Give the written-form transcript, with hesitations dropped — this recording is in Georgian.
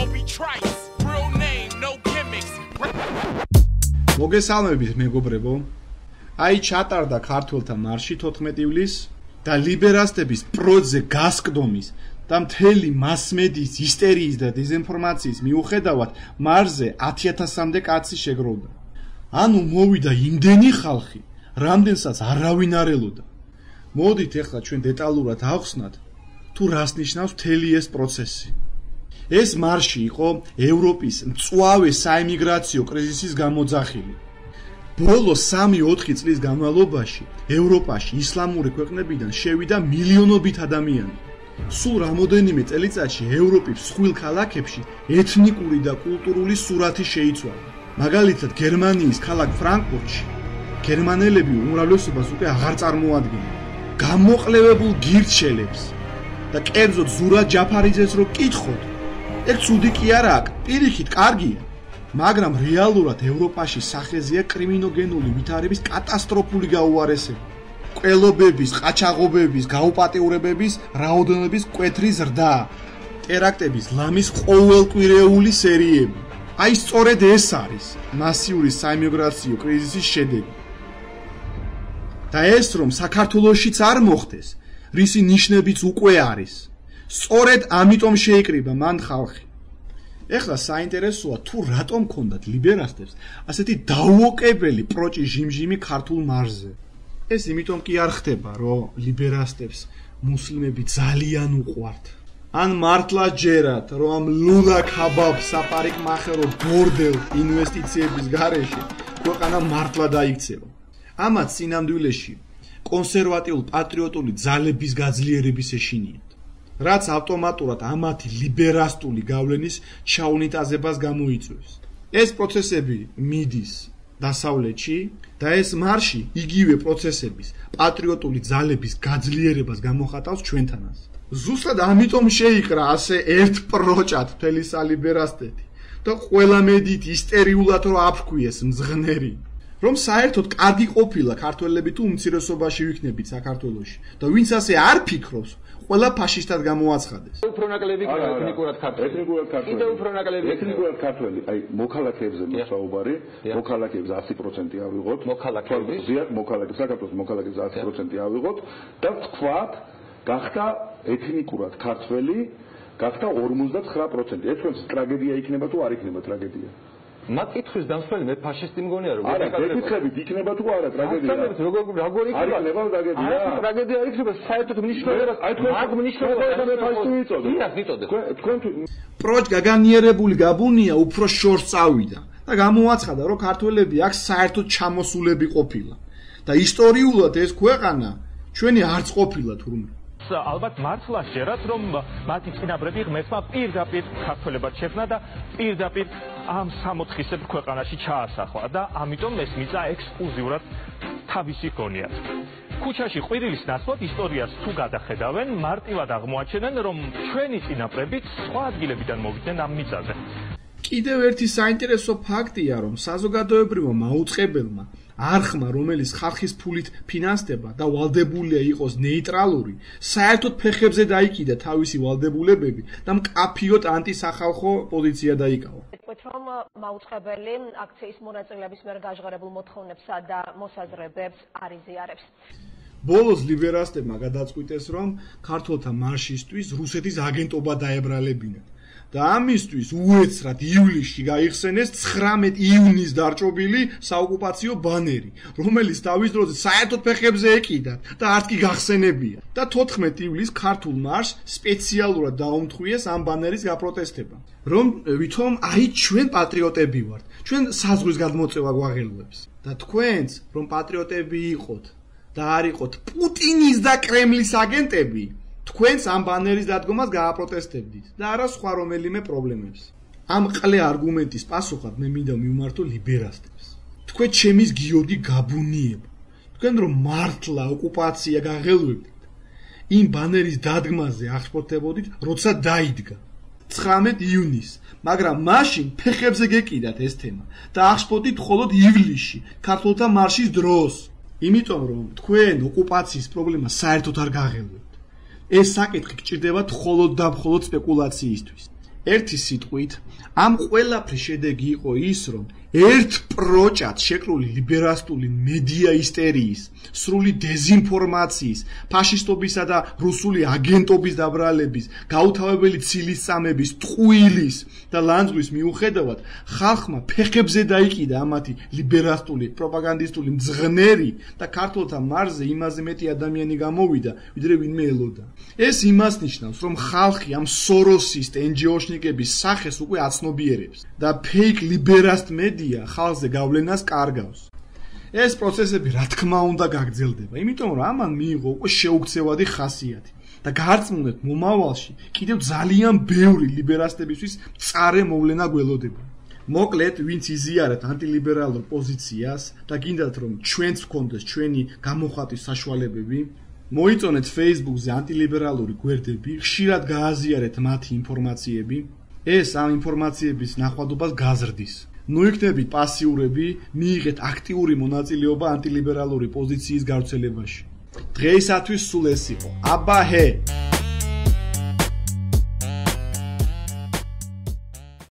Moby Trice, real name, no gimmicks. მოგესალმებით მეგობრებო. აი ჩატარდა ქართველთა მარში 14 ივლისს და ლიბერასტების პროძე გასკდომის და მთელი მასმედიის ისტერიის და დეზინფორმაციის მიუხედავად მარზე 10,000-მდე კაცი შეგროვდა. ანუ მოვიდა იმდენი ხალხი, რამდენსაც არავინ არ ელოდა. მოდით ახლა ჩვენ დეტალურად ავხსნათ თუ რას ნიშნავს მთელი ეს პროცესი. ეს მარში იყო ევროპის მწვავე საიმიგრაციო კრიზისის გამოძახილი. ბოლო 3-4 წლის განმავლობაში ევროპაში ისლამური ქვეყნებიდან შევიდა მილიონობით ადამიანი. სულ რამოდენიმე წელიწადში ევროპის სხვილ ქალაქებში ეთნიკური და კულტურული სურათი შეიცვალა. მაგალითად გერმანიის ქალაქ ფრანკფურტში გერმანელები უმრავლესობას უკვე აღარ წარმოადგენენ. გამოყლევებულ გირჩელებს და კერძოდ ზურაბ ჯაფარიძეს რო კითხოთ, ეგ ცუდი კი არაა, პირიქით კარგია, მაგრამ რეალურად ევროპაში სახეზეა კრიმინოგენული ვითარების კატასტროფული გაუარესება. ყველობების, ყაჩაღობების, გაუპატიურებების, რაოდენობის მკვეთრი ზრდა, ტერაქტების ლამის ყოველკვირეული სერიები. აი სწორედ ეს არის მასიური საიმიგრაციო კრიზისის შედეგი. და ეს რომ საქართველოშიც არ მოხდეს, რისი ნიშნებიც უკვე არის. სწორედ ამიტომ შეიკრიბა მან ხალხი. ეხლა საინტერესოა თუ რატომ ქონდათ ლიბერასტებს ასეთი დაუოკებელი პროჭი ჟიმჟიმი ქართულ მარზე. ეს იმიტომ კი არ ხდება, რომ ლიბერასტებს მუსლიმები ძალიან უყვართ. ან მართლა ჯერათ, რომ ამ ლულა ქაბაბ საპარიკმახერო ბორდელ ინვესტიციების გარეშე ქვეყანა მართლა დაიქცევა. ამათ წინამდვილეში კონსერვატიულ პატრიოტული ძალების გაძლიერების ეშინიათ, რაც ავტომატურად ამათი ლიბერასტული გავლენის ჩაუნიტაზებას გამოიწვევს. ეს პროცესები მიდის დასავლეთში და ეს მარში იგივე პროცესების პატრიოტული ძალების გაძლიერებას გამოხატავს ჩვენთანაც. ზუსტად ამიტომ შეიკრა ასე ერთ პროჭად მთელი სალიბერასტეთი და ყველა მედით ისტერიულად რო აფრქვიეს მძღნერი, რომ საერთოდ კარგი ყოფილა ქართველები თუ უმცირესობაში ვიქნებით საქართველოში და ვინც ასე არ ფიქრობს, ყველა ფაშისტად გამოაცხადეს. უფრო ნაკლები ეთნიკურად ქართველი. კიდევ უფრო ნაკლები ეთნიკურად ქართველი. აი მოქალაქეებზე მოსაუბარი, მოქალაქეებს 100% ავიღოთ. მოქალაქეების საქართველოს მოქალაქეებს 100% ავიღოთ და თქვათ, გახდა ეთნიკურად ქართველი, გახდა 59%. ეს თქვენს ტრაგედია იქნება თუ არ იქნება ტრაგედია? მათ კითხვის დამსველი მე ფაშისტი მგონია რომ არა, გეკითხებით იქნება თუ არა ტრაგედია? როგორ იქნება ტრაგედია? ტრაგედია იქნება საერთოდ მნიშვნელობას მაგ მნიშვნელობას მე ფაშისტი ვიწოდე. ვიღაც ვიწოდე. თქვენ პროჭ გაგანიერებული გაბუნია უფრო შორს წავიდა და გამოაცხადა, რომ ქართველები აქ საერთოდ ჩამოსულები ყოფილა და ისტორიულად ეს ქვეყანა ჩვენი არც ყოფილა თურმე. ალბათ მართლა შეერათ, რომ მათი წინაპრები ღმერთმა პირდაპირ ქართველებად შექმნა და პირდაპირ ამ 60-ისებ ქვეყანაში ჩაასახლა და ამიტომ ეს მიწა ექსკლუზიურად თავისი ჰქონიათ. ქუჩაში ყვირილის ნაცვლად ისტორიას თუ გადახედავენ, მარტივად აღმოაჩენენ, რომ ჩვენი წინაპრები სხვა ადგილებიდან მოვიდნენ ამ მიწაზე. კიდევ ერთი საინტერესო ფაქტია, რომ საზოგადოებრივმა მაუწყებელმა არხმა, რომელიც ხალხის ფულით ფინანსდება და ვალდებულია იყოს ნეიტრალური, საერთოდ ფეხებზე დაიკიდა თავისი ვალდებულებები და მკაფიოდ ანტისახალხო პოზიცია დაიკავა. ვთქვით, რომ მაუწყებელი აქციის მონაწილეების მიერ გაჟღერებულ მოთხოვნებსა და მოსაზრებებს არ იზიარებს. ბოლოს ლიბერასტებმა გადაწყვიტეს, რომ ქართველთა მარშისთვის რუსეთის აგენტობა დაებრალებინათ. და ამისთვის უეცრად ივლისში გაიხსენეს 19 ივნის დარჭობილი საოკუპაციო ბანერი, რომელიც თავის დროზე საერთოდ ფეხებზე ეკიდა და არც კი გახსენებია. და 14 ივლისს ქართულ მარშს სპეციალურად დაუმთხვიეს ამ ბანერის გაპროტესტება, რომ ვითომ აი ჩვენ პატრიოტები ვართ, ჩვენ საზღვრის გადმოწევა გვაღელვებს და თქვენც რომ პატრიოტები იყოთ და არ იყოთ პუტინის და კრემლის აგენტები, თქვენს ამ ბანერის დადგომას გააპროტესტებდით და არა სხვა რომელიმე პრობლემებს. ამ ყლე არგუმენტის პასუხად მე მინდა მივმართო ლიბერასტებს. თქვენ ჩემის გიორგი გაბუნიება. თქვენ რომ მართლა ოკუპაცია გაღელვებდით, იმ ბანერის დადგმაზე აღშფოთებოდით, როცა დაიდგა 19 ივნის, მაგრამ მაშინ ფეხებზე გეკიდათ ეს თემა და აღშფოთით მხოლოდ ივლისში, ქართველთა მარშის დროს. იმიტომ რომ თქვენ ოკუპაციის პრობლემა საერთოდ არ გაღელვებთ. ეს საკითხი გჭირდება მხოლოდ და მხოლოდ სპეკულაციისთვის. ერთი სიტყვით, ამ ყველაფრის შედეგი იყო ის, რომ ერთ პროჭად შეკრული ლიბერასტული მედია ისტერიის, სრული დეზინფორმაციის, ფაშისტობისა და რუსული აგენტობის დაბრალების, გაუთავებელი ცილისწამების, ტყუილის და ლანძღვის მიუხედავად, ხალხმა ფეხებზე დაიკიდა ამათი ლიბერასტული, პროპაგანდისტული მძღნერი და ქართველთა მარზე იმაზე მეტი ადამიანი გამოვიდა, ვიდრე ვინმე ელოდა. ეს იმას ნიშნავს, რომ ხალხი ამ სოროსისტ NGO-შნიკების სახეს უკვე აცნობიერებს და ფეიქ ლიბერასტ მედია ხალხზე გავლენას კარგავს. ეს პროცესები რა თქმა უნდა გაგრძელდება, იმიტომ რომ ამან მიიღო უკვე შეუქცევადი ხასიათი და გარწმუნდეთ მომავალში კიდევ ძალიან ბევრი ლიბერასტებისთვის მწარე მოვლენა გველოდება. მოკლედ, ვინც იზიარებთ ანტილიბერალურ პოზიციას და გინდათ რომ ჩვენც ვქონდეს ჩვენი გამოხატვის საშუალებები, მოიწონეთ Facebook-ზე ანტილიბერალური გვერდები, ხშირად გააზიარეთ მათი ინფორმაციები. ეს ამ ინფორმაციების ნახვადობას გაზრდის. ნუ იქნებით პასიურები, მიიღეთ აქტიური მონაწილეობა ანტილიბერალური პოზიციის გავრცელებაში. დღეისათვის სულ ეს იყო. აბა ჰე!